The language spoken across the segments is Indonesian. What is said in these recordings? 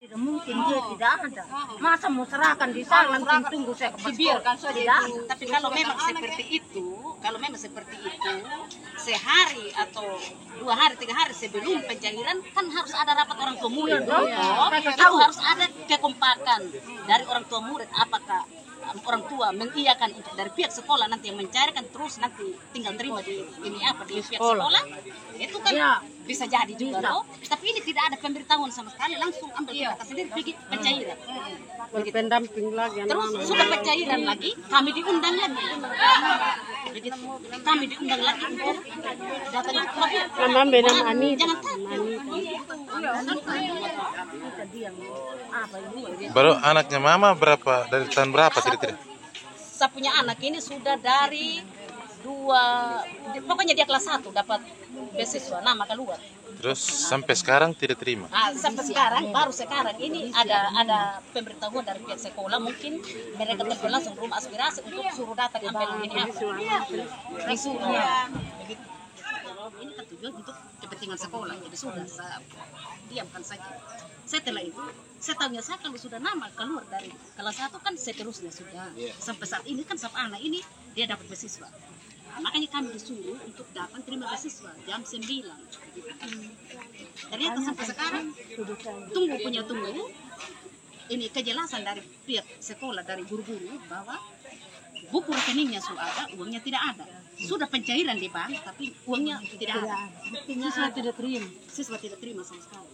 Tidak mungkin dia tidak ada. Masa mau serahkan di sana tunggu saya ke dibiarkan saja tidak. itu. Tapi kalau memang seperti itu, sehari atau 2 hari 3 hari sebelum pencairan kan harus ada rapat orang tua murid. Itu harus ada kekompakan dari orang tua murid, apakah orang tua mengiyakan untuk dari pihak sekolah nanti yang mencairkan, terus nanti tinggal terima di pihak sekolah. Itu kan bisa jadi juga loh. Tapi ini tidak ada pemberitahuan sama sekali, langsung ambil tindakan sendiri pergi pencairan. Berpendamping lagi. Terus sudah pencairan lagi, kami diundang lagi. Begitu. Kami diundang lagi untuk datang ke jangan Baru anaknya mama berapa, dari tahun berapa tidak? Saya punya anak ini sudah dari pokoknya dia kelas 1 dapat beasiswa, nama keluar. Terus sampai sekarang tidak terima? Sampai sekarang, baru sekarang ini ada pemberitahuan dari pihak sekolah, mungkin mereka telepon langsung rumah aspirasi untuk suruh datang ambil ini apa. Disuruh. Begitu. Ini kan tujuan untuk kepentingan sekolah, jadi sudah saya diamkan saja. Setelah itu, setahunya saya kalau sudah nama keluar dari kelas 1 kan seterusnya sudah. Sampai saat ini kan sampai anak ini dia dapat beasiswa. Makanya kami disuruh untuk datang terima beasiswa jam 9. Ternyata sampai sekarang tunggu ini kejelasan dari pihak sekolah, dari guru-guru bahwa buku rekeningnya sudah ada, uangnya tidak ada. Sudah pencairan di bank tapi uangnya tidak ada. Siswa tidak terima sama sekali.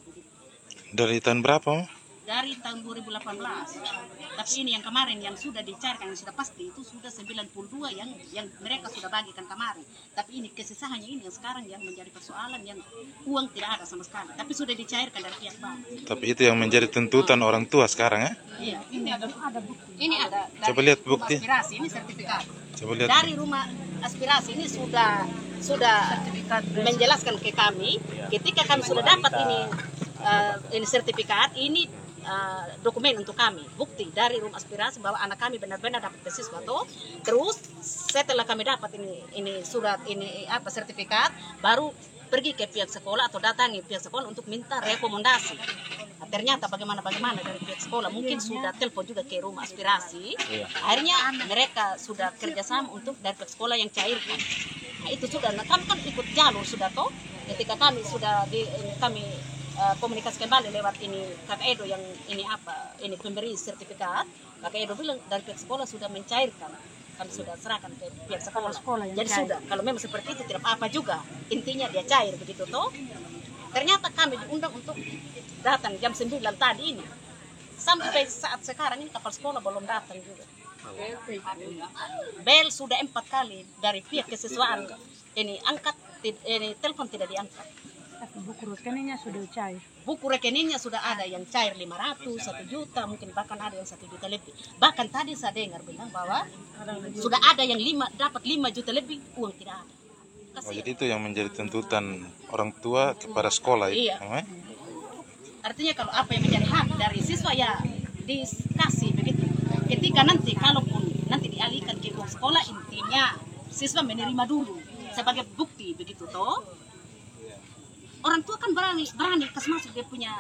Dari tahun berapa? Dari tahun 2018. Tapi ini yang kemarin yang sudah dicairkan, yang sudah pasti itu sudah 92 yang mereka sudah bagikan kemarin. Tapi ini kesisahannya ini yang sekarang yang menjadi persoalan, yang uang tidak ada sama sekali. Tapi sudah dicairkan dari pihak bank. Tapi itu yang menjadi tuntutan orang tua sekarang ya? Iya, ini ada bukti. Ini ada. Coba lihat bukti. Aspirasi ini sertifikat. Coba lihat. Dari rumah aspirasi ini sudah menjelaskan ke kami ketika kami sudah dapat ini sertifikat, ini dokumen untuk kami, bukti dari rumah aspirasi bahwa anak kami benar-benar dapat beasiswa toh. Terus setelah kami dapat ini surat ini sertifikat, baru pergi ke pihak sekolah atau datangi pihak sekolah untuk minta rekomendasi. Ternyata bagaimana dari pihak sekolah mungkin sudah telepon juga ke rumah aspirasi. Akhirnya mereka sudah kerjasama untuk dari pihak sekolah yang cairkan. Nah, itu sudah, kami kan ikut jalur sudah toh. Ketika kami sudah kami komunikasi kembali lewat ini Kakak Edo yang ini pemberi sertifikat. Kakak Edo bilang dari pihak sekolah sudah mencairkan, kami sudah serahkan ke pihak sekolah. Jadi sudah, kalau memang seperti itu tidak apa-apa juga, intinya dia cair begitu toh. Ternyata kami diundang untuk datang jam 9 tadi ini, sampai saat sekarang ini kapal sekolah belum datang juga. Bel sudah 4 kali dari pihak kesiswaan ini angkat, ini telepon tidak diangkat. Buku rekeningnya sudah cair. Buku rekeningnya sudah ada yang cair 500, 1 juta, mungkin bahkan ada yang 1 juta lebih. Bahkan tadi saya dengar bilang bahwa sudah ada yang dapat 5 juta lebih, uang tidak ada. Jadi itu yang menjadi tuntutan orang tua kepada sekolah. Iya. Artinya kalau apa yang menjadi hak dari siswa ya dikasih begitu. Ketika kalaupun nanti dialihkan ke uang sekolah, intinya siswa menerima dulu sebagai bukti begitu toh. Orang tua kan berani kasih masuk dia punya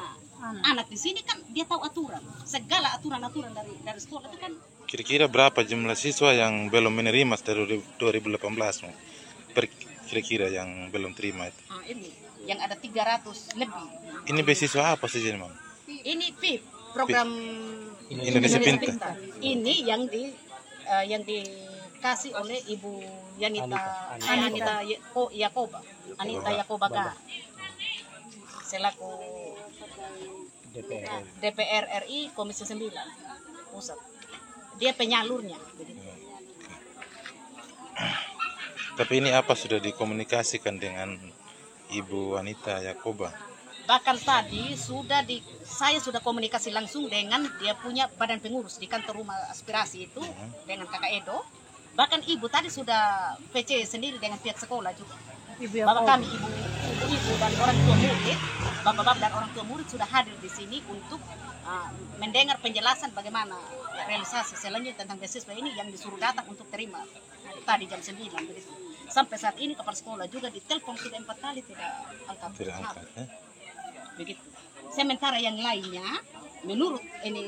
anak di sini, kan dia tahu aturan, segala aturan dari sekolah itu kan. Kira-kira berapa jumlah siswa yang belum menerima dari 2018? Kira-kira yang belum terima itu? Ini yang ada 300 lebih. Ini beasiswa apa sih ini, Mam? Ini PIP, program Indonesia Pintar. Ini yang dikasih oleh Ibu Anita Yakoba selaku DPR RI Komisi 9 Pusat. Dia penyalurnya. Tapi ini apa sudah dikomunikasikan dengan Ibu Anita Yakoba? Bahkan tadi saya sudah komunikasi langsung dengan dia punya badan pengurus di kantor rumah aspirasi itu dengan Kakak Edo. Bahkan ibu tadi sudah PC sendiri dengan pihak sekolah juga. Bapak kami ibu dan orang tua murid, bapak-bapak dan orang tua murid sudah hadir di sini untuk mendengar penjelasan bagaimana realisasi selanjutnya tentang beasiswa ini yang disuruh datang untuk terima tadi jam 9 begitu. Sampai saat ini kepala sekolah juga ditelepon sudah 4 kali tidak angkat. Begitu. Sementara yang lainnya menurut ini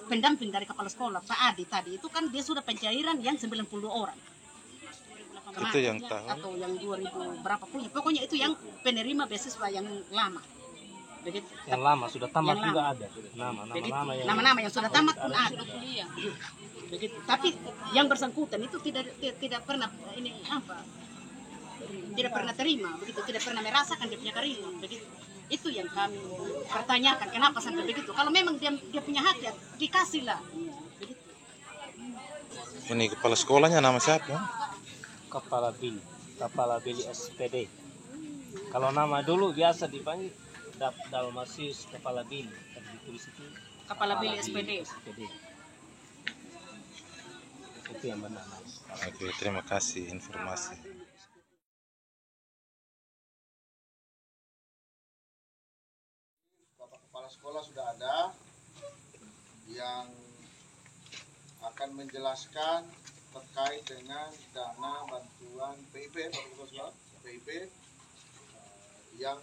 pendamping dari kepala sekolah Pak Adi tadi itu kan dia sudah pencairan yang 90 orang. Itu yang tahu. Atau yang 2000 berapa punya. Pokoknya itu yang penerima beasiswa yang lama. Begitu. Yang lama sudah tamat Yang juga lama. ada. Nama-nama yang sudah tamat pun ada. Begitu. Tapi yang bersangkutan itu tidak pernah ini apa? Tidak pernah terima, begitu, tidak pernah merasakan dia punya keariman, begitu. Itu yang kami pertanyakan, kenapa sampai begitu? Kalau memang dia punya hak ya dikasihlah. Begitu. Ini kepala sekolahnya nama siapa? Kepala Bili SPD. Kalau nama dulu biasa dipanggil Dalmasius Kepala Bili. Ditulis itu Kepala Bili SPD. Itu yang benar. Oke, terima kasih informasi. Bapak Kepala Sekolah sudah ada yang akan menjelaskan terkait dengan dana bantuan PIP, Bapak Kepala Sekolah, PIP yang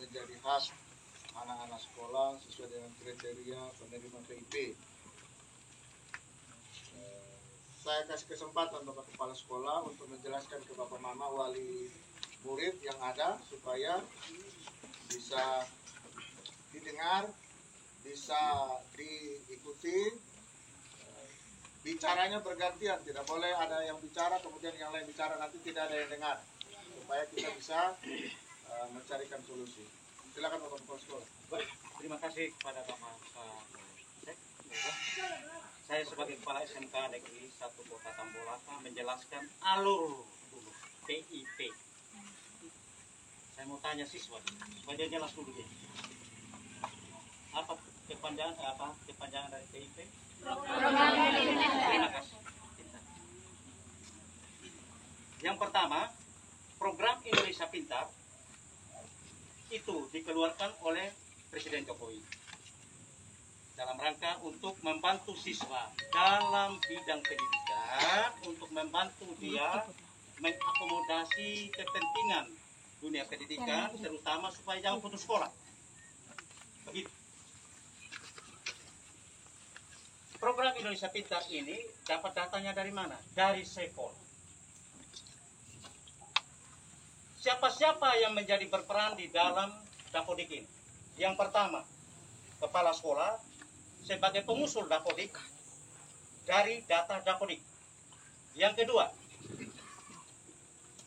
menjadi hak anak-anak sekolah sesuai dengan kriteria penerima PIP. Saya kasih kesempatan Bapak Kepala Sekolah untuk menjelaskan ke Bapak Mama wali murid yang ada supaya bisa didengar, bisa diikuti. Bicaranya bergantian, tidak boleh ada yang bicara kemudian yang lain bicara, nanti tidak ada yang dengar, supaya kita bisa mencarikan solusi. Silakan Bapak Kepala Sekolah. Baik, terima kasih kepada Bapak Sek. Saya sebagai Kepala SMK Negeri 1 Kota Tambolaka menjelaskan alur dulu PIP. Saya mau tanya siswa, supaya dia jelas dulu dia. Apa kepanjangan dari PIP? Terima kasih. Yang pertama, program Indonesia Pintar itu dikeluarkan oleh Presiden Jokowi dalam rangka untuk membantu siswa dalam bidang pendidikan, untuk membantu dia mengakomodasi kepentingan dunia pendidikan, terutama supaya jangan putus sekolah. Begitu. Program Indonesia Pintar ini dapat datanya dari mana? Dari Sepol. Siapa-siapa yang menjadi berperan di dalam Dapodik ini? Yang pertama, kepala sekolah sebagai pengusul Dapodik dari data Dapodik. Yang kedua,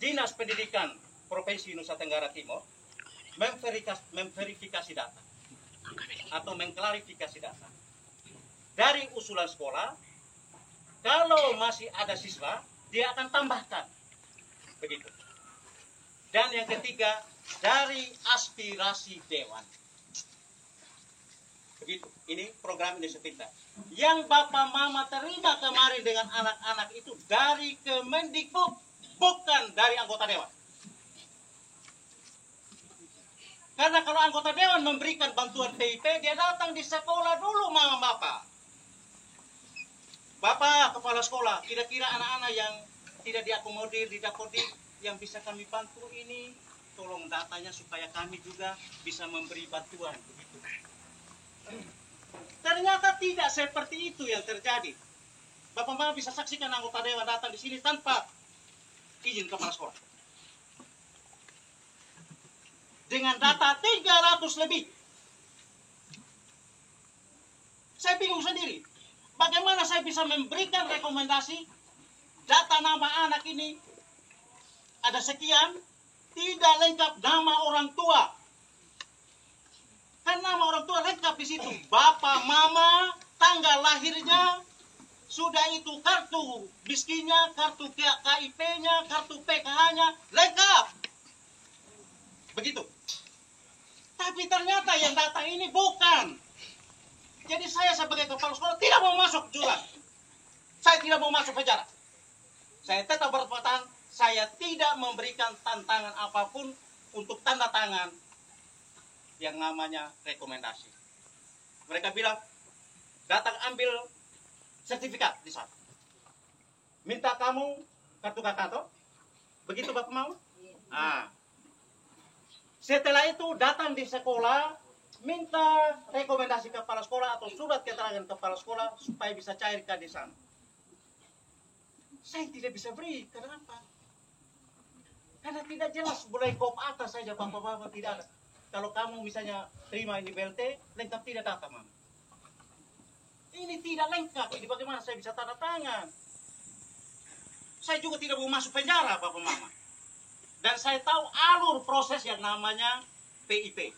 Dinas Pendidikan Provinsi Nusa Tenggara Timur memverifikasi data atau mengklarifikasi data. Dari usulan sekolah, kalau masih ada siswa, dia akan tambahkan. Begitu. Dan yang ketiga, dari aspirasi dewan. Begitu. Ini program Indonesia Pintar. Yang Bapak Mama terima kemarin dengan anak-anak itu dari Kemendikbud, bukan dari anggota dewan. Karena kalau anggota dewan memberikan bantuan PIP, dia datang di sekolah dulu, Mama Bapak. Bapak Kepala Sekolah, kira-kira anak-anak yang tidak diakomodir di Dapodik yang bisa kami bantu ini, tolong datanya supaya kami juga bisa memberi bantuan. Begitu. Ternyata tidak seperti itu yang terjadi. Bapak Mama bisa saksikan anggota dewan datang di sini tanpa izin kepala sekolah. Dengan data 300 lebih. Saya bingung sendiri. Bagaimana saya bisa memberikan rekomendasi data nama anak ini ada sekian, tidak lengkap nama orang tua. Kan nama orang tua lengkap di situ. Bapak, mama, tanggal lahirnya, sudah itu kartu miskinnya, kartu KIP-nya, kartu PKH-nya, lengkap. Begitu. Tapi ternyata yang data ini bukan. Jadi saya sebagai kepala sekolah tidak mau masuk jurang. Saya tidak mau masuk penjara. Saya tetap berpatah, saya tidak memberikan tantangan apapun untuk tanda tangan yang namanya rekomendasi. Mereka bilang, datang ambil sertifikat di sana. Minta kamu kartu kakak, begitu Bapak mau? Nah, setelah itu datang di sekolah, minta rekomendasi kepala sekolah atau surat keterangan kepala sekolah supaya bisa cairkan di sana. Saya tidak bisa beri, kenapa? Karena tidak jelas, boleh kop atas saja bapak-bapak, tidak ada. Kalau kamu misalnya terima ini BLT, lengkap tidak data, Mama. Ini tidak lengkap, ini bagaimana saya bisa tanda tangan? Saya juga tidak mau masuk penjara, Bapak Mama. Dan saya tahu alur proses yang namanya PIP.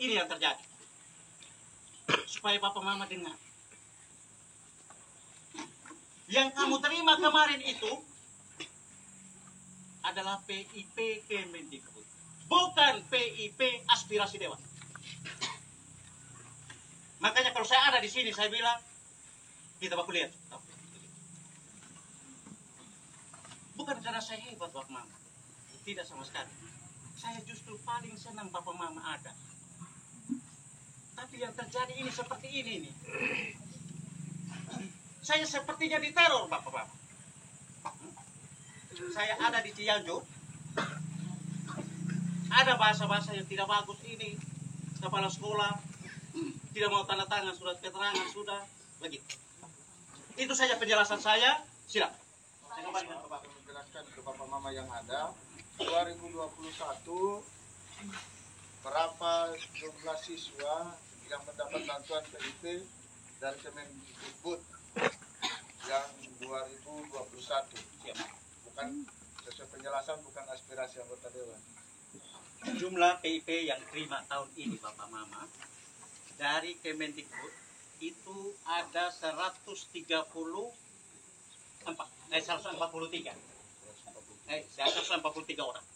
Ini yang terjadi. Supaya Bapak Mama dengar. Yang kamu terima kemarin itu adalah PIP Kemendikbud. Bukan PIP aspirasi dewan. Makanya kalau saya ada di sini, saya bilang, kita bakal lihat. Bukan karena saya hebat, Bapak Mama. Tidak sama sekali. Saya justru paling senang Bapak Mama ada. Tapi yang terjadi ini seperti ini nih. Saya sepertinya diteror, Bapak-Bapak. Saya ada di Cianjur. Ada bahasa-bahasa yang tidak bagus ini. Kepala sekolah tidak mau tanda tangan surat keterangan, sudah begitu. Itu saja penjelasan saya. Silakan. Saya kembalikan ke Bapak. Menjelaskan ke Bapak Mama yang ada 2021 berapa jumlah siswa yang mendapat bantuan PIP dari Kemendikbud yang 2021. Bukan sesuai penjelasan, bukan aspirasi anggota dewan. Jumlah PIP yang terima tahun ini Bapak Mama dari Kemendikbud itu ada 143 orang.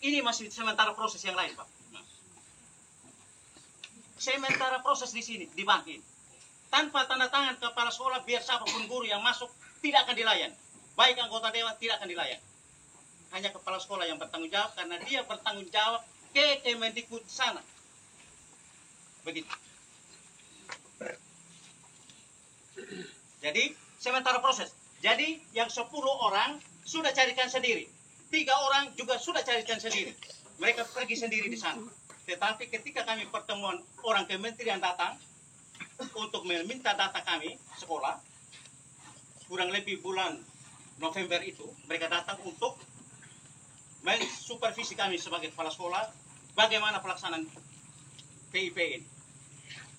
Ini masih sementara proses yang lain, Pak. Sementara proses di sini, di bank ini. Tanpa tanda tangan kepala sekolah, biar siapapun guru yang masuk tidak akan dilayan. Baik anggota dewan tidak akan dilayan. Hanya kepala sekolah yang bertanggung jawab, karena dia bertanggung jawab ke Kemendikbud sana. Begitu. Jadi, sementara proses. Jadi, yang 10 orang sudah carikan sendiri. 3 orang juga sudah carikan sendiri. Mereka pergi sendiri di sana. Tetapi ketika kami pertemuan orang kementerian datang untuk meminta data kami sekolah, kurang lebih bulan November itu, mereka datang untuk mensupervisi kami sebagai kepala sekolah, bagaimana pelaksanaan PIP ini.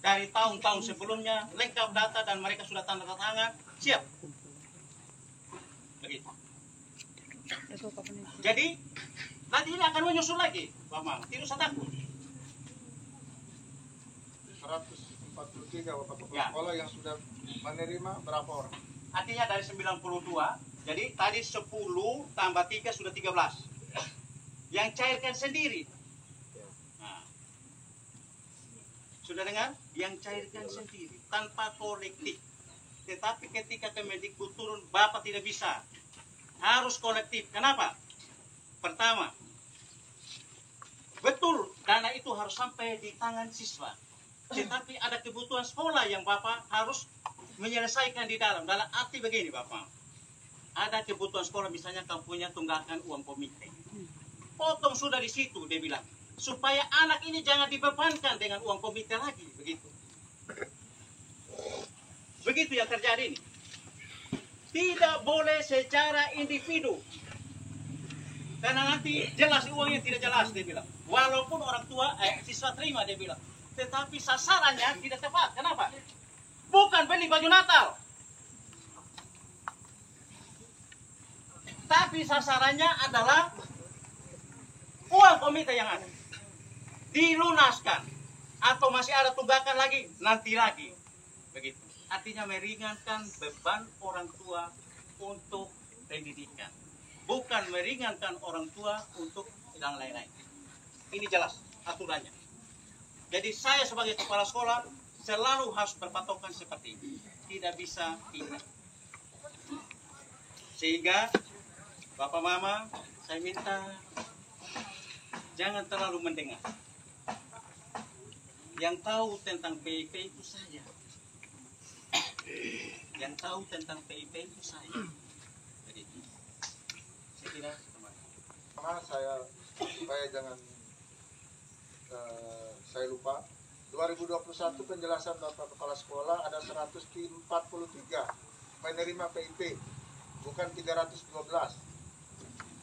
Dari tahun-tahun sebelumnya, lengkap data dan mereka sudah tanda tangan, siap. Begitu. Jadi, nanti ini akan menyusul lagi, Pak Mama. Tidak usah takut. 143 Bapak kepala Ya. sekolah yang sudah menerima berapa orang? Artinya dari 92, jadi tadi 10 tambah 3 sudah 13. Yang cairkan sendiri. Nah. Sudah dengar? Yang cairkan sendiri, tanpa kolektif. Tetapi ketika Kemendikbud turun, Bapak tidak bisa. Harus kolektif. Kenapa? Pertama, betul dana itu harus sampai di tangan siswa. Tetapi ada kebutuhan sekolah yang Bapak harus menyelesaikan di dalam. Dalam arti begini, Bapak. Ada kebutuhan sekolah, misalnya kamu punya tunggakan uang komite. Potong sudah di situ, dia bilang. Supaya anak ini jangan dibebankan dengan uang komite lagi. Begitu. Begitu yang terjadi ini. Tidak boleh secara individu. Karena nanti jelas uangnya tidak jelas, dia bilang. Walaupun orang tua, siswa terima, dia bilang. Tetapi sasarannya tidak tepat. Kenapa? Bukan beli baju Natal. Tapi sasarannya adalah uang komite yang ada. Dilunaskan. Atau masih ada tunggakan lagi, nanti lagi. Begitu. Artinya meringankan beban orang tua untuk pendidikan. Bukan meringankan orang tua untuk yang lain-lain. Ini jelas aturannya. Jadi saya sebagai kepala sekolah selalu harus berpatokan seperti ini. Tidak bisa tidak. Sehingga Bapak Mama, saya minta jangan terlalu mendengar. Yang tahu tentang PIP itu saja. Yang tahu tentang PIP itu saya. Jadi, saya kira kembali. Karena saya supaya jangan saya lupa. 2021 penjelasan Bapak Kepala Sekolah ada 143 penerima PIP, bukan 312.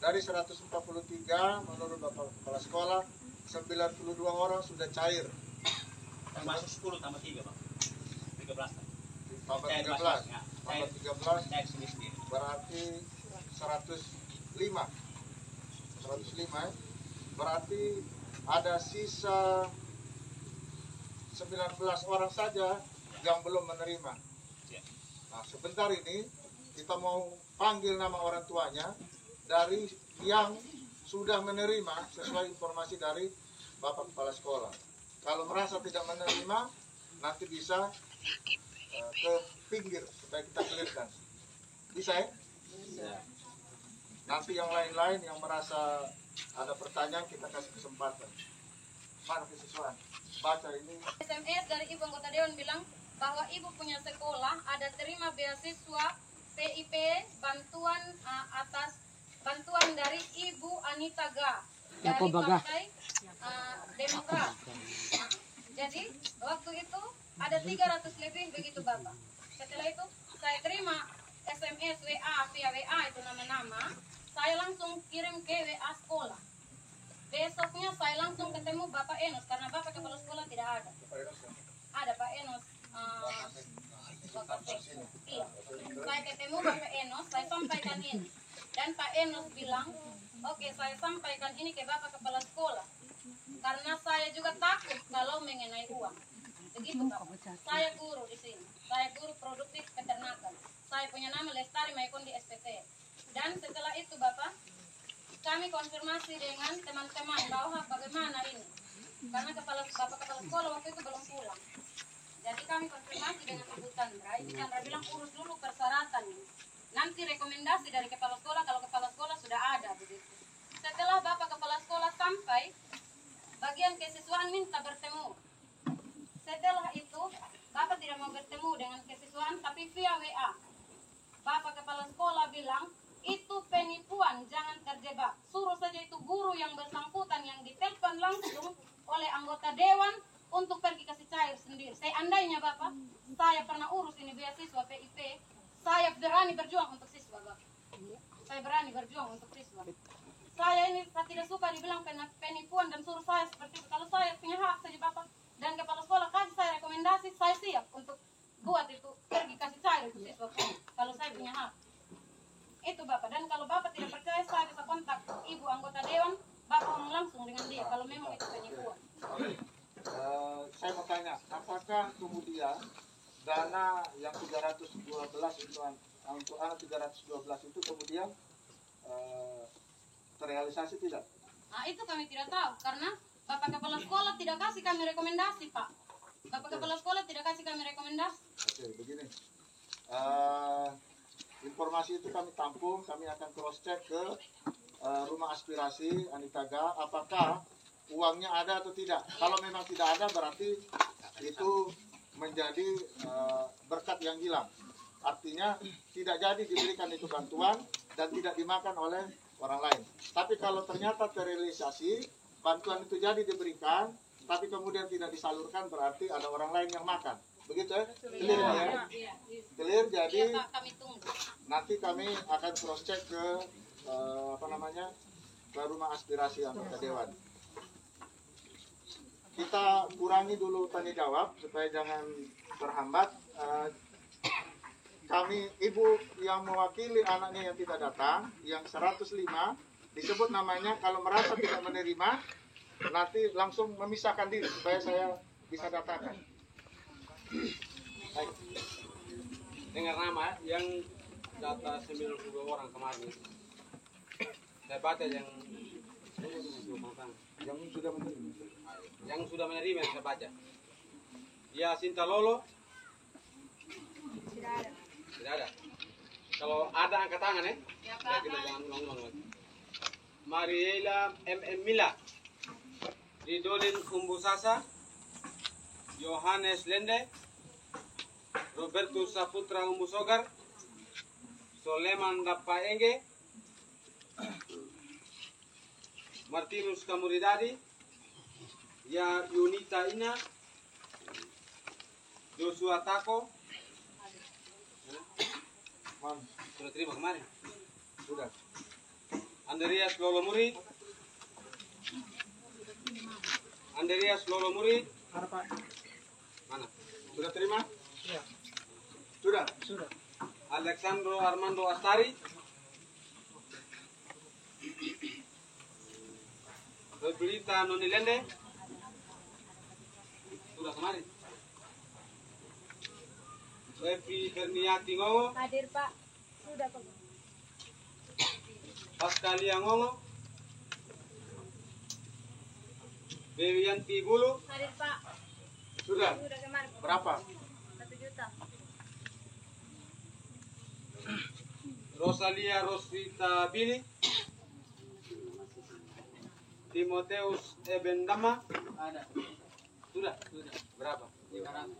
Dari 143 menurut Bapak Kepala Sekolah 92 orang sudah cair. Termasuk 10 tambah 3, Bang. 13. Tambah Cair 13. masuk, ya. Tambah 13 Cair sendiri. berarti 105. 105 ya. Berarti ada sisa 19 orang saja yang belum menerima. Ya. Nah, sebentar ini kita mau panggil nama orang tuanya dari yang sudah menerima sesuai informasi dari Bapak Kepala Sekolah. Kalau merasa tidak menerima, nanti bisa ke pinggir supaya kita clearkan. Bisa ya? Bisa. Nanti yang lain-lain yang merasa ada pertanyaan kita kasih kesempatan. Mana kesiswaan? Baca ini. SMS dari Ibu Anggota Dewan bilang bahwa Ibu punya sekolah ada terima beasiswa PIP bantuan dari Ibu Anita Ga dari Partai Demokrat. Jadi waktu itu ada 300 lebih begitu Bapak. Setelah itu saya terima SMS WA via WA itu nama-nama. Saya langsung kirim ke WA sekolah. Besoknya saya langsung ketemu Bapak Enos karena Bapak Kepala Sekolah tidak ada. Ada Pak Enos. Iya. Saya ketemu Bapak Enos, saya sampaikan ini. Dan Pak Enos bilang, oke, saya sampaikan ini ke Bapak Kepala Sekolah. Karena saya juga takut kalau mengenai uang. Begitu Bapak. Saya guru di sini. Saya guru produktif peternakan. Saya punya nama Lestari Maikon di SPT. Dan setelah itu Bapak, kami konfirmasi dengan teman-teman bahwa bagaimana ini. Karena Bapak Kepala Sekolah waktu itu belum pulang. Jadi kami konfirmasi dengan Ibu Chandra. Ibu Chandra bilang urus dulu persyaratan ini. Nanti rekomendasi dari Kepala Sekolah kalau Kepala Sekolah sudah ada begitu. Setelah Bapak Kepala Sekolah sampai, bagian kesiswaan minta bertemu. Setelah itu, Bapak tidak mau bertemu dengan kesiswaan tapi via WA. Bapak Kepala Sekolah bilang, itu penipuan, jangan terjebak. Suruh saja itu guru yang bersangkutan yang ditelepon langsung oleh anggota dewan untuk pergi kasih cair sendiri. Seandainya Bapak, saya pernah urus ini beasiswa PIP, saya berani berjuang untuk siswa Bapak. Saya berani berjuang untuk siswa. Saya ini saya tidak suka dibilang penipuan dan suruh saya seperti itu. Kalau saya punya hak saja Bapak dan Kepala Sekolah kasih saya rekomendasi, saya siap untuk buat itu pergi kasih cair itu siswa. Kalau saya punya hak. Itu Bapak, dan kalau Bapak tidak percaya saya bisa kontak Ibu Anggota Dewan, Bapak ngomong langsung dengan dia kalau memang itu penipuan. Saya mau tanya, apakah kemudian dana yang 312 itu untuk anak 312 itu kemudian terrealisasi tidak? Nah itu kami tidak tahu karena Bapak Kepala Sekolah tidak kasih kami rekomendasi Pak. Bapak Kepala Sekolah tidak kasih kami rekomendasi. Oke, begini. Informasi itu kami tampung, kami akan cross check ke rumah aspirasi Anita Ga, apakah uangnya ada atau tidak. Kalau memang tidak ada berarti itu menjadi berkat yang hilang. Artinya tidak jadi diberikan itu bantuan dan tidak dimakan oleh orang lain. Tapi kalau ternyata terrealisasi, bantuan itu jadi diberikan, tapi kemudian tidak disalurkan berarti ada orang lain yang makan. Begitu ya? Clear ya? Clear, jadi Iya, Pak, kami tunggu. nanti kami akan cross check ke ke rumah aspirasi anggota dewan. Kita kurangi dulu tanya jawab supaya jangan terhambat. Kami ibu yang mewakili anaknya yang tidak datang, yang 105 disebut namanya, kalau merasa tidak menerima nanti langsung memisahkan diri supaya saya bisa datakan. Baik. Dengar nama yang data 92 orang kemarin. Saya baca yang sudah menerima yang saya baca. Ya Sinta Lolo tidak ada. Kalau ada angkat tangan ya. Ya, Ya, Pak. kita jangan ulang-ulang lagi. Mariela MM Mila, Ridolin Kumbusasa, Yohanes Lende, Robertus Saputra Umbusogar, Soleman Dapaenge, Martinus Kamuridadi, Ya Yunita Ina, Joshua Tako. Sudah terima kemarin. Sudah. Andreas Lolomuri. Andreas Lolomuri. Mana? Sudah terima? Iya. Sudah. Sudah. Alexandro Armando Astari. Belita Nonilende. Sudah kemarin. Levi Berniati Ngongo. Hadir Pak. Sudah Pak. Pascalia Ngongo. Dewianti Bulu. Hadir Pak. Sudah. Sudah kemarin. Berapa? 1 juta. Rosalia Rosvita Bili. Timoteus Ebendama. Ada. Sudah. Berapa? 500.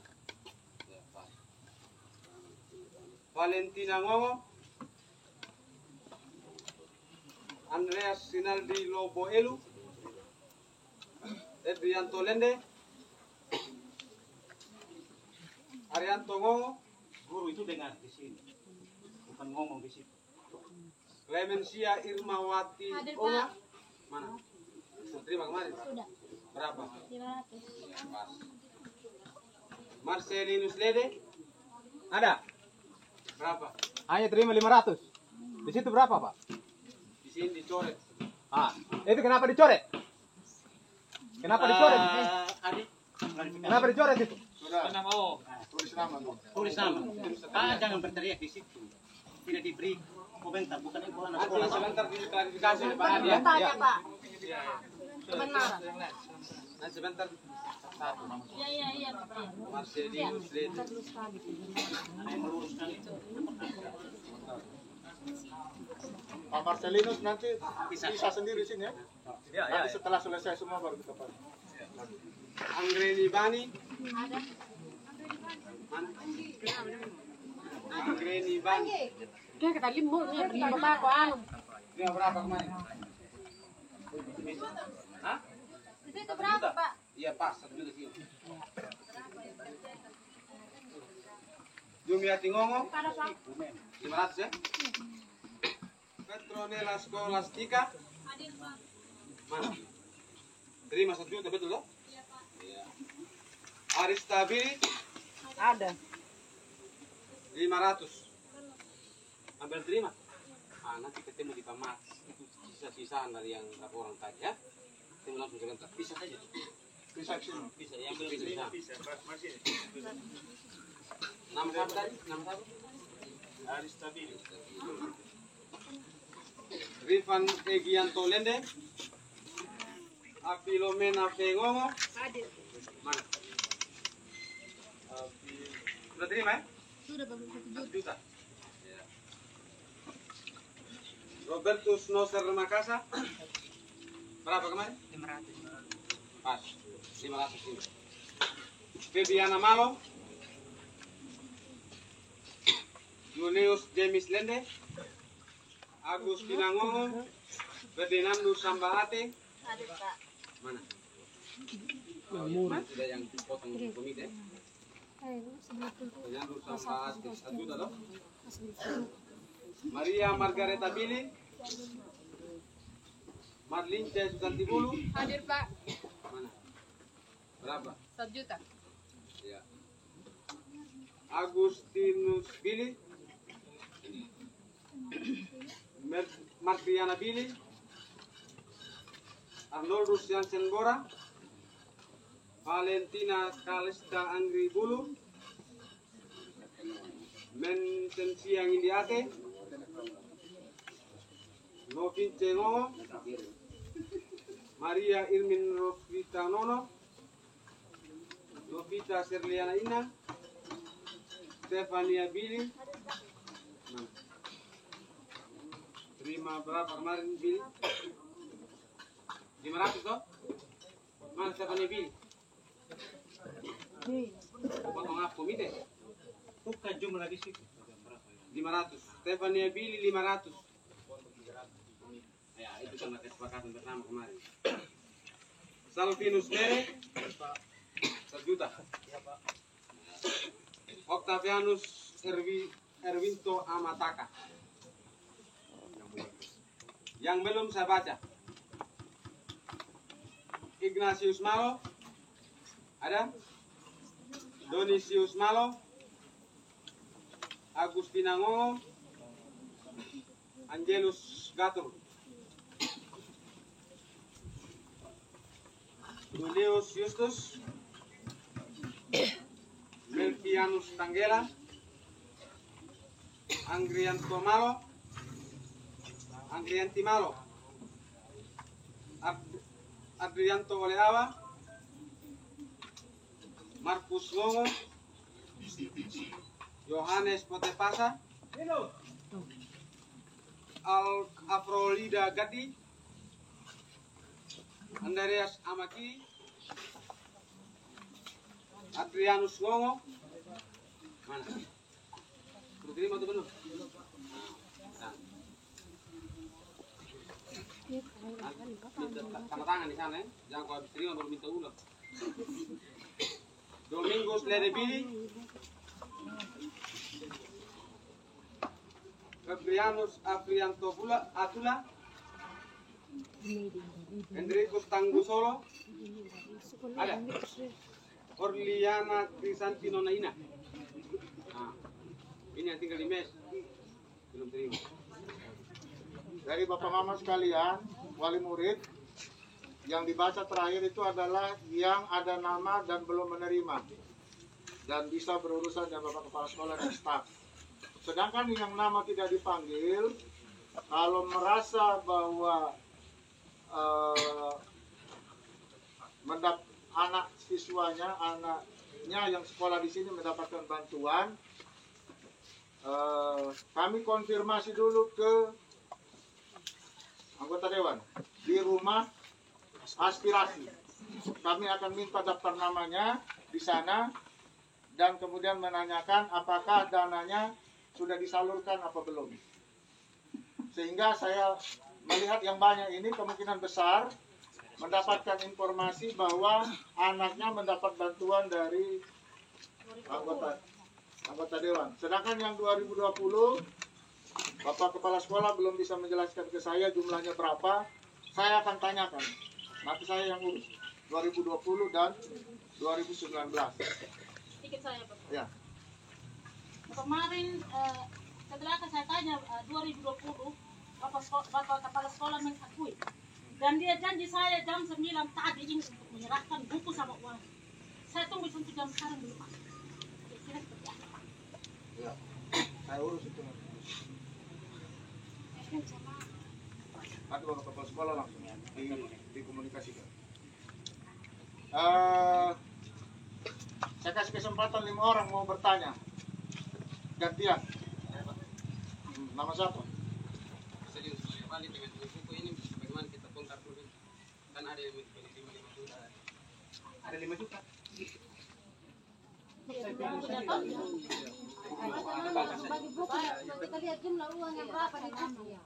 Ya, pas. Valentina Ngongo. Andreas Sinaldi Loboelu. Edrianto Lende. Arianto Ngongo. Guru itu dengar di sini, bukan ngomong di situ. Clemencia Irmawati Hadir, Onga. Pak. Mana? Terima kemarin. Sudah. Berapa? 500. Pas. Marcelinus Lede. Ada, Berapa? hanya terima 500. Di situ berapa Pak? Di sini dicoret. Itu kenapa dicoret? Kenapa dicoret? Adik. Kenapa dicoret itu? Sudah. Oh, Tulis nama. tulis nama. Jangan berteriak di situ. Tidak diberi komentar, bukan ibu anak Nanti sekolah. sebentar diklarifikasi oleh Pak Adi ya. Tanya Pak. Iya. Kebenaran. Nanti sebentar. Satu. Iya Pak. Marcelinus Lede. Pak Marcelinus nanti bisa sendiri sini ya. Nanti setelah selesai semua baru kita pakai. Anggreni Bani. Ada. Anggreni Bani. Dia kata limbo nih, limbo Pak anu. Dia berapa kemarin? Hah? Di situ berapa Pak? Iya pas, 1 juta sih. Jumiati Ngongo. 500 ya. Petronella Skolastika. Hadir Pak. Mana? Terima 1 juta betul loh? Iya. Arista Biri. Ada. 500. Ambil terima. Nanti ketemu di Pamas. Itu sisa-sisaan dari yang orang tadi ya. Ketemu langsung sebentar. Bisa saja. Bisa sini. Bisa yang belum bisa. Nama siapa tadi? Nama siapa? Arista Bili. Rifan Egianto Lende. Apilomena Fengongo. Hadir. Mana? Sudah terima ya? Sudah Pak. 1 juta. Ya. Robertus Noser Makassar. Berapa kemarin? 500. Pas. 500 ini. Febiana Malo. Julius James Lende. Agus Pinangongo. Ferdinando Sambahate. Hadir Pak. Mana? Mana sudah yang potong komite? Ferdinando Sambahate 1 juta loh. Maria Margareta Bili. Marlin C. Santibulu. Hadir Pak. Mana? Berapa? 1 juta. Ya. Agustinus Bili. Martriana Bili. Arnoldus Jansen Bora. Valentina Kalista Angri Bulu. Mentensiang Indiate. Novin Cengongo. Maria Irmin Rosvita Nono. Novita Serliana Ina. Stefania Bili. Terima berapa kemarin Bili? 500 toh? Mana Stefania Bili? Potong apa komite? Bukan jumlah di situ. 500. Stefania Bili 500. Ya, itu kan kesepakatan bersama kemarin. Salvinus Mere 1 juta. Octavianus Erwinto Amataka. Yang belum saya baca. Ignatius Malo ada, Donisius Malo, Agustina Ngongo, Angelus Gatur, Julius Justus, Melkianus Tanggela, Angrianto Malo, Angrianti Malo, Adrianto Oleawa, Markus Ngongo, Yohanes Potepasa, Afrolida Gati, Andreas Amaki, Adrianus Ngongo. Mana? Sudah terima tuh belum? Tanda tangan di sana ya. Jangan kalau diterima baru minta ulang. Domingos Ledebili, Gabrianus Afrianto Atula, Enricus Tanggusolo, ada, Orliana Crisantino Naina. Nah, ini yang tinggal di mes, belum terima. Dari Bapak Mama sekalian, wali murid, yang dibaca terakhir itu adalah yang ada nama dan belum menerima dan bisa berurusan dengan Bapak Kepala Sekolah dan staf. Sedangkan yang nama tidak dipanggil, kalau merasa bahwa anak siswanya, anaknya yang sekolah di sini mendapatkan bantuan, kami konfirmasi dulu ke anggota dewan di rumah aspirasi. Kami akan minta daftar namanya di sana dan kemudian menanyakan apakah dananya sudah disalurkan apa belum. Sehingga saya melihat yang banyak ini kemungkinan besar mendapatkan informasi bahwa anaknya mendapat bantuan dari anggota dewan. Sedangkan yang 2020 Bapak Kepala Sekolah belum bisa menjelaskan ke saya jumlahnya berapa. Saya akan tanyakan. Nanti saya yang urus 2020 dan 2019. Sedikit saya, Bapak. Ya. Kemarin setelah saya tanya 2020, Bapak Kepala Sekolah mengakui. Dan dia janji saya jam 9 tadi ini untuk menyerahkan buku sama uang. Saya tunggu sampai jam sekarang belum ada. Kira-kira seperti apa? Ya. Saya urus itu. Nanti Bapak Kepala Sekolah langsung dikomunikasikan. Saya kasih kesempatan 5 orang mau bertanya. Gantian. Nama siapa? Serius, balik dengan buku ini bagaimana kita bongkar dulu. Kan ada yang menerima 5 juta. Ada 5 juta. Bagi buku, kita lihat jumlah uang yang berapa di buku.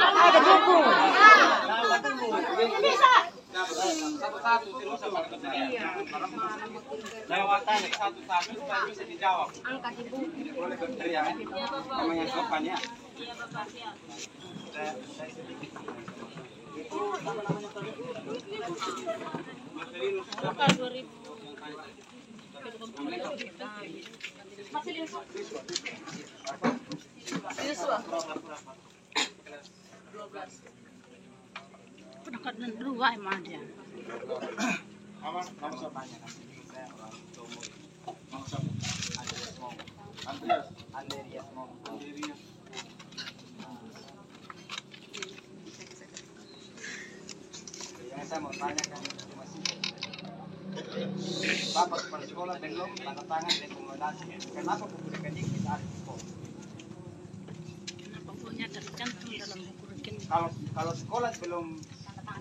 Ada buku. Satu-satu terus sama lewatan satu-satu supaya bisa dijawab. Angkat di buku. Boleh berteriak. Namanya sopan ya. Iya, Bapak, siap. Bapak 2000. Siswa. 12. Dekat dengan dua emang dia. Nama siapa? Nama siapa? Andreas. Yang saya mau tanyakan masih Bapak Kepala Sekolah belum tanda tangan rekomendasi. Kenapa buku rekening kita ada di sekolah? Bukunya tercantum dalam buku rekening. Kalau sekolah belum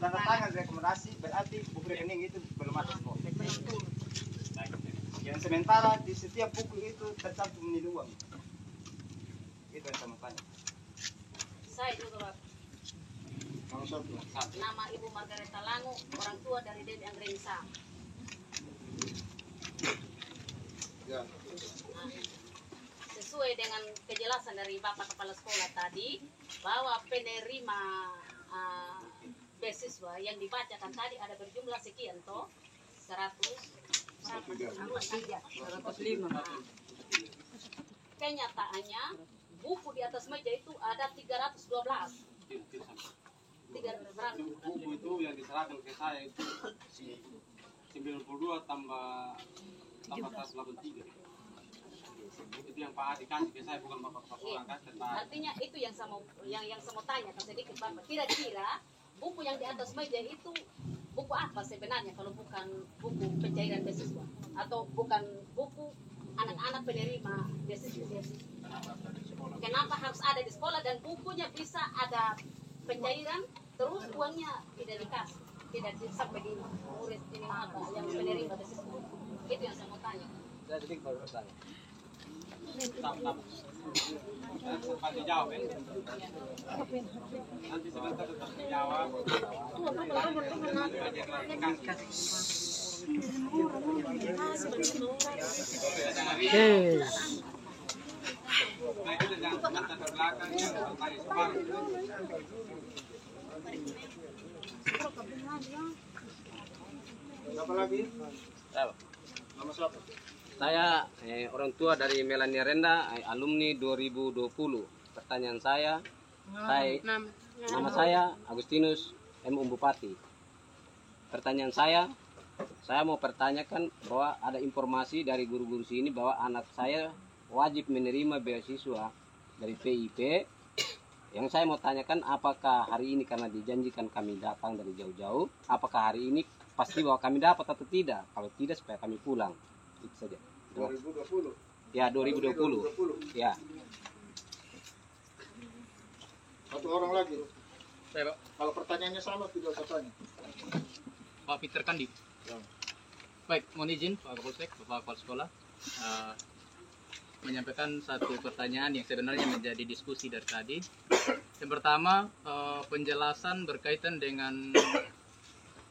tanda tangan rekomendasi, berarti buku rekening itu belum ada sekolah. Yang sementara di setiap buku itu tercantum nilai uang. Itu yang sama tanya. Saya juga Bapak. Nama satu. Nama Ibu Margareta Langu, orang tua dari Dewi Anggreni-Sam. Ya. Nah, sesuai dengan kejelasan dari Bapak Kepala Sekolah tadi, bahwa penerima beasiswa yang dibacakan tadi ada berjumlah sekian toh 105. Kenyataannya buku di atas meja itu ada 312. Buku itu yang diserahkan ke saya itu 92 tambah 183. Itu yang Pak Adi kasih ke saya, bukan Bapak Kepala Sekolah kasih. Artinya itu yang saya mau tanyakan sedikit Bapak. Kira-kira buku yang di atas meja itu buku apa sebenarnya kalau bukan buku pencairan beasiswa atau bukan buku anak-anak penerima beasiswa? Kenapa harus ada di sekolah dan bukunya bisa ada pencairan terus uangnya tidak dikasih, tidak sampai di murid ini apa yang penerima beasiswa? Itu yang saya mau tanya. Saya sedikit baru bertanya. Sempat dijawab ya. Nanti sebentar tetap dijawab. Nah itu jangan sebentar ke belakang yang bertanya separuh. Siapa lagi? Saya, Nama siapa? Saya orang tua dari Melania Renda, alumni 2020. Pertanyaan saya nama saya Agustinus M. Bupati. Pertanyaan saya mau pertanyakan bahwa ada informasi dari guru-guru sini bahwa anak saya wajib menerima beasiswa dari PIP. Yang saya mau tanyakan, apakah hari ini karena dijanjikan kami datang dari jauh-jauh, apakah hari ini pasti bahwa kami dapat atau tidak? Kalau tidak, supaya kami pulang. Itu saja. 2020. Ya, 2020. Ya. Satu orang lagi. Saya Pak, Kalau pertanyaannya sama tidak usah tanya. Pak Peter Kandi. Baik, mohon izin Pak Kapolsek, Bapak Kepala Sekolah, menyampaikan satu pertanyaan yang sebenarnya menjadi diskusi dari tadi. Yang pertama, penjelasan berkaitan dengan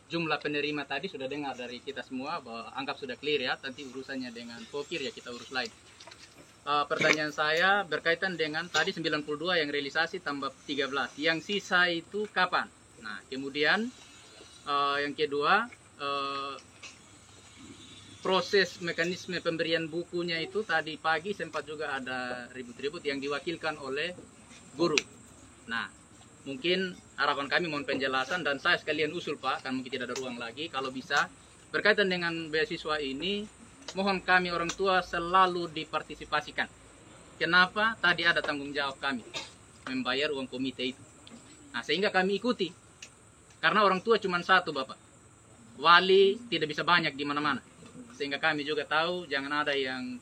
jumlah penerima tadi sudah dengar dari kita semua, bahwa anggap sudah clear ya, nanti urusannya dengan pokir ya kita urus lain. Pertanyaan saya berkaitan dengan tadi 92 yang realisasi tambah 13, yang sisa itu kapan? Nah, kemudian yang kedua, proses mekanisme pemberian bukunya itu tadi pagi sempat juga ada ribut-ribut yang diwakilkan oleh guru. Nah, mungkin harapan kami mohon penjelasan, dan saya sekalian usul Pak, kan mungkin tidak ada ruang lagi, kalau bisa berkaitan dengan beasiswa ini, mohon kami orang tua selalu dipartisipasikan. Kenapa? Tadi ada tanggung jawab kami membayar uang komite itu. Nah, sehingga kami ikuti. Karena orang tua cuma satu Bapak. Wali tidak bisa banyak di mana-mana. Sehingga kami juga tahu jangan ada yang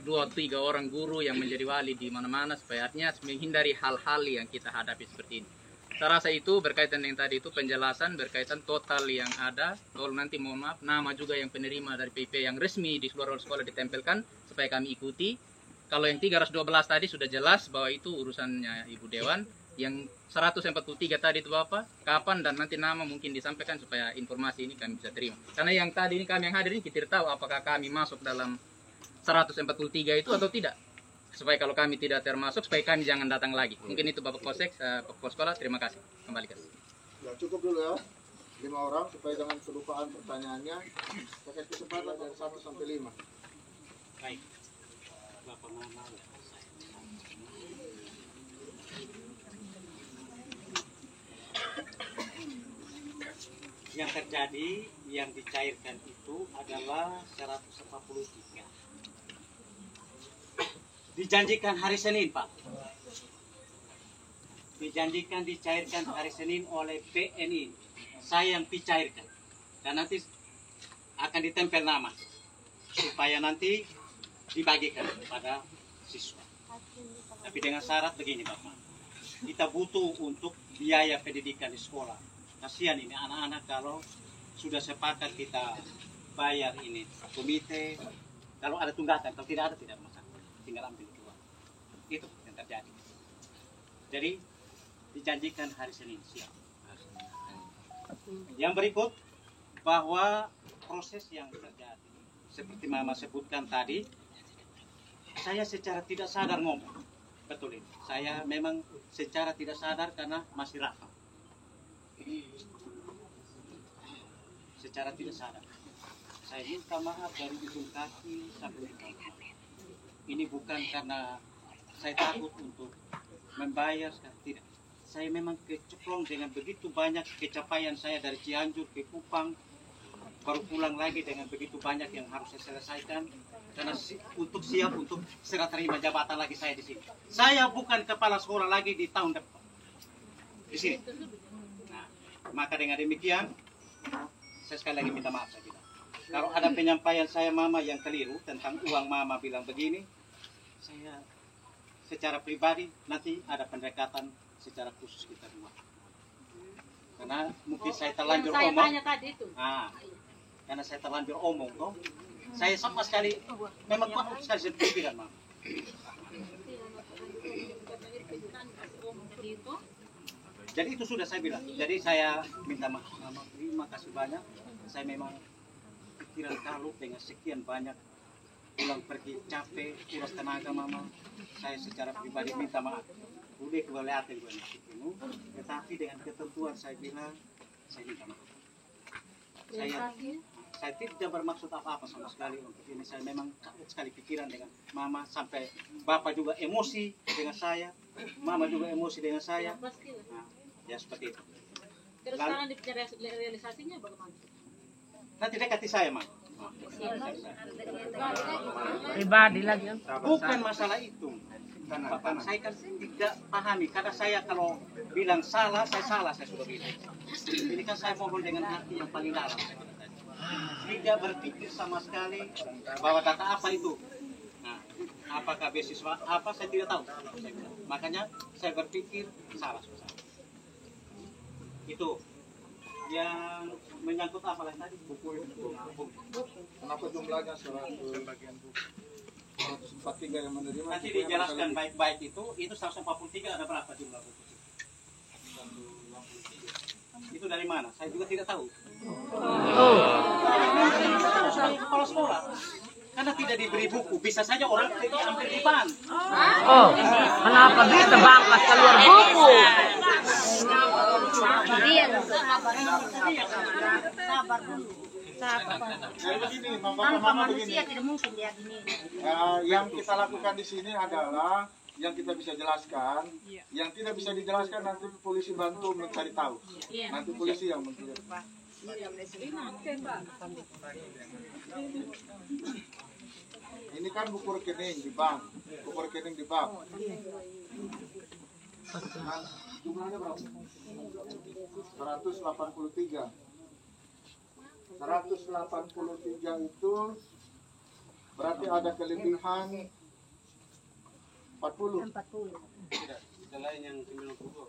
2-3 orang guru yang menjadi wali di mana-mana, supaya artinya menghindari hal-hal yang kita hadapi seperti ini. Saya rasa itu berkaitan dengan tadi itu penjelasan berkaitan total yang ada. Kalau nanti mohon maaf nama juga yang penerima dari PIP yang resmi di seluruh sekolah ditempelkan supaya kami ikuti. Kalau yang 312 tadi sudah jelas bahwa itu urusannya Ibu Dewan. Yang 143 tadi itu Bapak, kapan dan nanti nama mungkin disampaikan supaya informasi ini kami bisa terima. Karena yang tadi ini kami yang hadir ini kita tahu apakah kami masuk dalam 143 itu atau tidak. Supaya kalau kami tidak termasuk, supaya kami jangan datang lagi. Mungkin itu Bapak Kosek, Bapak Kepala Sekolah, terima kasih. Kembalikan. Ya, cukup dulu ya. 5 orang supaya jangan kelupaan pertanyaannya. Pakai kesempatan dari 1 sampai 5. Baik. Bapak Mama. Yang terjadi, yang dicairkan itu adalah 143. Dijanjikan hari Senin, Pak. Dijanjikan dicairkan hari Senin oleh PNI. Saya yang dicairkan. Dan nanti akan ditempel nama. Supaya nanti dibagikan kepada siswa. Tapi dengan syarat begini, Bapak. Kita butuh untuk biaya pendidikan di sekolah. Kasihan ini anak-anak kalau sudah sepakat kita bayar ini komite. Kalau ada tunggakan, kalau tidak ada tidak masalah. Tinggal ambil uang. Itu. terjadi. Jadi dijanjikan hari Senin siang. Yang berikut bahwa proses yang terjadi seperti Mama sebutkan tadi, saya secara tidak sadar ngomong. Betul ini. Saya memang secara tidak sadar karena masih rapat. Secara tidak sadar. Saya minta maaf dari ujung kaki sampai ujung kaki. Ini bukan karena saya takut untuk membayar, tidak. Saya memang keceplong dengan begitu banyak kecapaian saya dari Cianjur ke Kupang, baru pulang lagi dengan begitu banyak yang harus saya selesaikan karena untuk siap untuk serah terima jabatan lagi saya di sini. Saya bukan kepala sekolah lagi di tahun depan di sini. Nah, maka dengan demikian saya sekali lagi minta maaf saja. Kalau ada penyampaian saya Mama yang keliru tentang uang Mama bilang begini, saya secara pribadi nanti ada pendekatan secara khusus kita dua. Karena mungkin saya terlanjur Yang saya omong. tanya tadi itu. Karena saya terlanjur omong toh. Saya sama sekali memang paham sekali pikiran Mama. Jadi itu sudah saya bilang. Jadi saya minta maaf Mama, terima kasih banyak. Saya memang pikiran kalut dengan sekian banyak pulang pergi capek, kuras tenaga Mama. Saya secara pribadi minta maaf. Udah kebaliatan gue itu, tetapi dengan ketentuan saya bilang saya minta maaf. Saya tidak bermaksud apa-apa sama sekali untuk ini. Saya memang kalut sekali pikiran dengan Mama sampai Bapak juga emosi dengan saya, Mama juga emosi dengan saya. Nah, ya seperti itu. Terus sekarang realisasinya bagaimana? Nanti dekati saya, Mama. Pribadi lagi. Bukan masalah itu. Bapak saya kan tidak pahami karena saya kalau bilang salah, saya sudah bilang. Ini kan saya mohon dengan hati yang paling dalam. Tidak berpikir sama sekali bahwa data apa itu. Nah, apakah beasiswa apa saya tidak tahu. Makanya saya berpikir salah. Itu yang menyangkut apa lagi tadi? Buku. Kenapa jumlahnya 100 bagian buku? 143 yang menerima. Nanti dijelaskan baik-baik itu 143 ada berapa jumlah buku? Itu dari mana? Saya juga tidak tahu. Saya kepala sekolah. Karena tidak diberi buku, bisa saja orang ambil di ban. Kenapa bisa bangkas keluar buku? Sabar dulu. Jadi begini, Tanpa manusia tidak mungkin dia gini. yang kita lakukan di sini adalah yang kita bisa jelaskan, yang tidak bisa dijelaskan nanti polisi bantu mencari tahu. Nanti polisi yang mencari. Ini kan buku rekening di bank, buku rekening di bank. Nah, jumlahnya berapa? 183. 183 itu berarti ada kelebihan 40. Selain yang 92.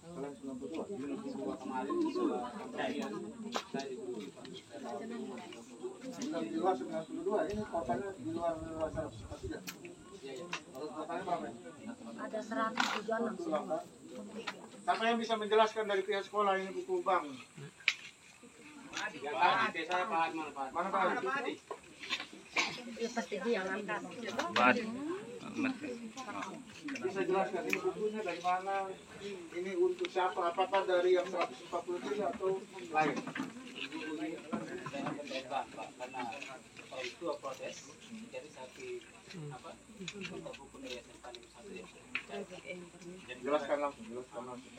Selain 92. 92 kemarin sudah kejadian dari di luar 92, ini totalnya di luar 143. Totalnya berapa? Ada 176. Siapa yang bisa menjelaskan dari pihak sekolah ini buku bank? yang tadi saya Pak Mana Pak Adi? Ya pasti dia yang angkat. Bisa jelaskan ini bukunya dari mana? Ini untuk siapa? Apakah dari yang 143 atau lain? karena kalau itu proses jadi satu apa untuk buku yayasan paling satu ya. Jelaskan langsung.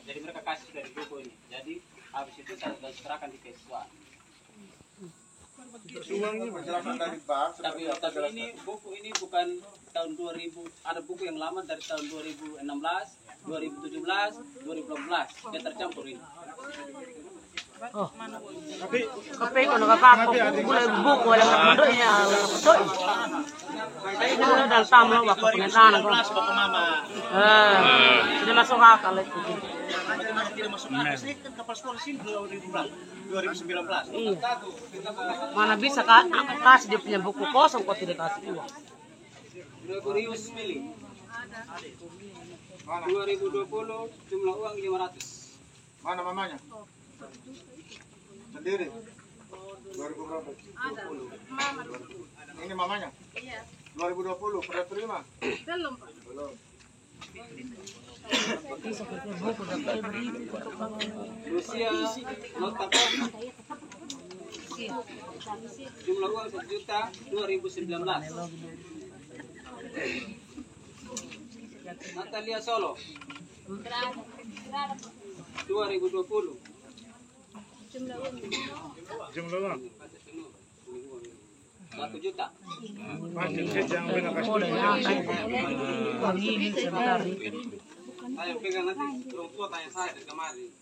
Jadi mereka kasih dari buku ini. Jadi habis itu saya serahkan di siswa. Uangnya penjelasan dari bank. Tapi ini buku ini bukan tahun 2000. Ada buku yang lama dari tahun 2016, 2017, 2018. Dia tercampur ini. Tapi kalau kakak boleh buku oleh bentuknya betul. Saya sudah dalam tamu waktu pengenalan Bapak Mama. Sudah masuk akal itu. Bagaimana tidak masuk akal? Saya kan kepala sekolah sini 2019. Iya. Mana bisa kasih dia punya buku kosong kok tidak kasih uang. 2000 milih. 2020 jumlah uang 500. Mana mamanya? Sendiri? 2000 berapa? Ada. Mama. Ini mamanya? Iya. 2020 pernah terima? Belum, Pak. Belum. Rusia nota kosong. Jumlah uang 1.000.000 2019. Natalia Solo 2020. Jumlah uang? 1 juta. Ayo pegang nanti orang tua tanya saya dari kemarin.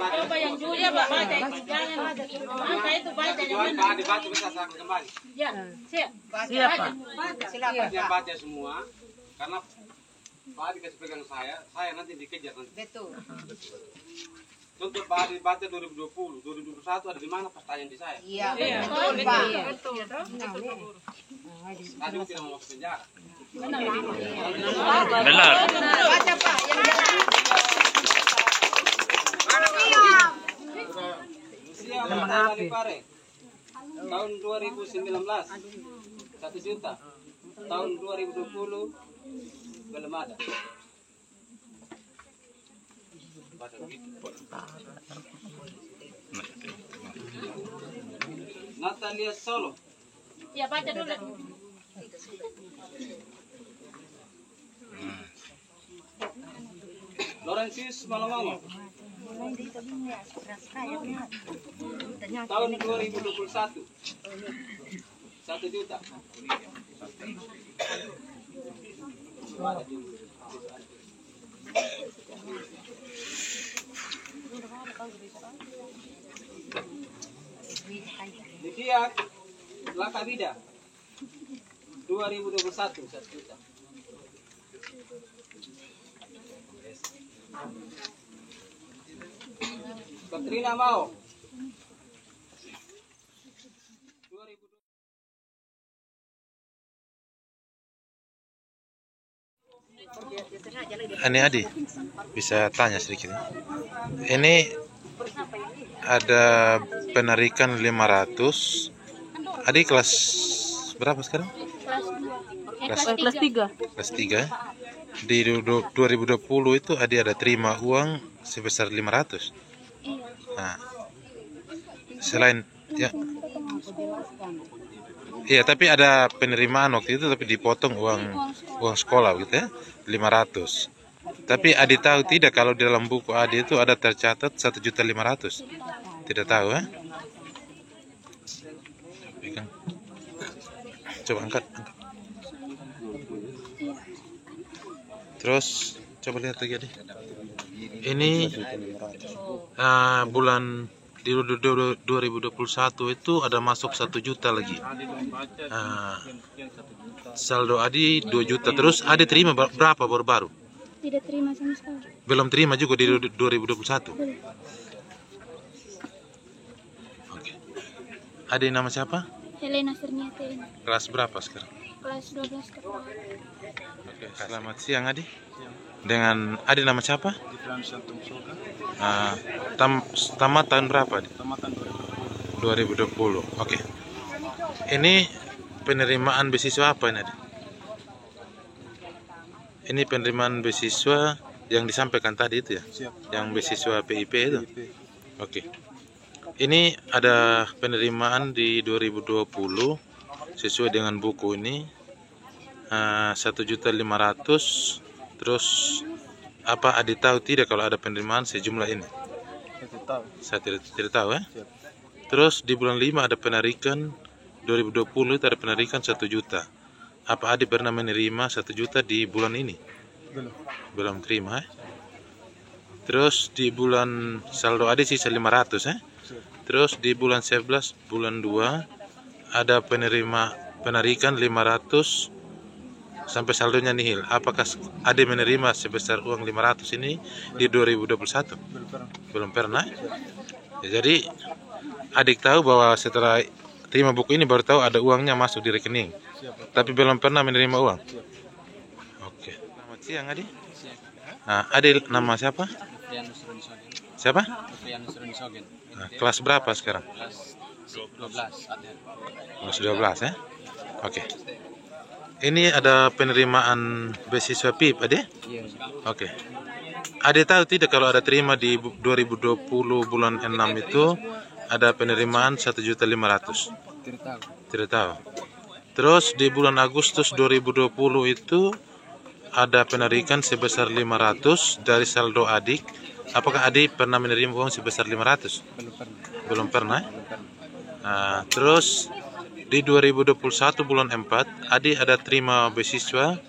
Coba yang Julia Pak baca itu jangan baca itu baca Jual Pak dibaca bisa saya kembali. ya siap Siapa? silakan Dia baca semua karena Pak dikasih pegang saya nanti dikejar nanti. betul Contoh Pak dibaca 2020, 2021 ada di mana pertanyaan di saya. iya Betul, Pak. Betul. Tadi tidak mau masuk penjara. Benar. baca Pak yang jelas Rusia Natalia Pare tahun 2019 1 juta. Tahun 2020 belum ada. Baca begitu. Natalia Solo ya baca dulu Lorenzius Malongo tahun 2021 1 juta. Dikiat Lakabida 2021 1 juta. Katrina Mao 2020. Ini Adi, bisa tanya sedikit. Ini ada penarikan 500. Adi kelas berapa sekarang? Kelas 3. Kelas 3. Di 2020 itu Adi ada terima uang sebesar 500. Nah, selain ya. Iya, tapi ada penerimaan waktu itu tapi dipotong uang sekolah gitu ya, 500. Tapi Adi tahu tidak kalau di dalam buku Adi itu ada tercatat 1.500.000. Tidak tahu ya? Coba angkat. Terus coba lihat lagi Adi. Ini bulan di 2021 itu ada masuk 1 juta lagi. Saldo Adi 2 juta. Terus Adi terima berapa baru-baru? Tidak terima sama sekali. Belum terima juga di 2021. Oke. Adi nama siapa? Helena Serniate. Kelas berapa sekarang? Kelas 12 kepala. Oke, selamat siang Adi. Dengan Adi nama siapa? Tamat tahun berapa Adi? Tamatan 2020. Oke. Ini penerimaan beasiswa apa ini Adi? Ini penerimaan beasiswa yang disampaikan tadi itu ya? Siap. Yang beasiswa PIP itu? Oke. Ini ada penerimaan di 2020 sesuai dengan buku ini 1.500.000. Terus apa Adi tahu tidak kalau ada penerimaan sejumlah ini? Saya tidak tahu ya. Terus di bulan 5 ada penarikan 2020 itu ada penarikan 1 juta. Apa Adi pernah menerima 1 juta di bulan ini? Belum terima ya. Terus di bulan saldo Adi sisa 500 ya. Terus di bulan 11 bulan 2 ada penarikan 500 sampai saldonya nihil. Apakah Adi menerima sebesar uang 500 ini di 2021? Belum pernah. Ya, jadi adik tahu bahwa setelah terima buku ini baru tahu ada uangnya masuk di rekening. Tapi belum pernah menerima uang. Oke. Selamat Siang Adi. Nah, Adi nama siapa? Siapa? Nah, kelas berapa sekarang? Kelas 12 ya. Oke. Ini ada penerimaan beasiswa PIP, Ade? Iya. Oke. Ade tahu tidak kalau ada terima di 2020 bulan 6 itu ada penerimaan 1.500.000? Tidak tahu. Tidak tahu. Terus di bulan Agustus 2020 itu ada penarikan sebesar 500 dari saldo adik. Apakah adik pernah menerima uang sebesar 500? Belum pernah. Belum pernah? Nah, terus di 2021 bulan 4 adik ada terima beasiswa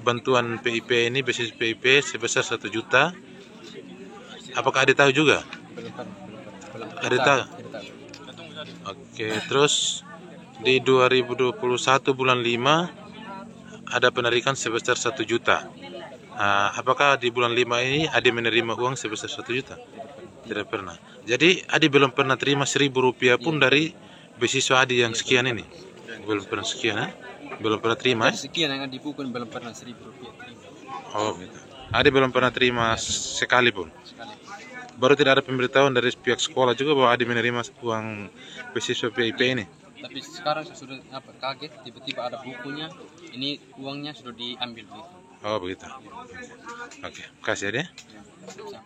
bantuan PIP ini, beasiswa PIP sebesar 1 juta. Apakah adik tahu juga? Adik tahu? Oke, terus di 2021 bulan 5 ada penarikan sebesar 1 juta. Nah, apakah di bulan 5 ini adik menerima uang sebesar 1 juta? Tidak pernah. Jadi adik belum pernah terima 1.000 rupiah pun dari beasiswa adik yang sekian ini. Belum pernah sekian, ya? Belum pernah terima. Sekian yang dipukul belum pernah 1.000 rupiah terima. Oh, gitu. Adik belum pernah terima sekalipun. Baru tidak ada pemberitahuan dari pihak sekolah juga bahwa adik menerima uang beasiswa PIP ini. Tapi sekarang sudah kaget tiba-tiba ada bukunya, ini uangnya sudah diambil begitu. Oh begitu. Oke, kasih ya.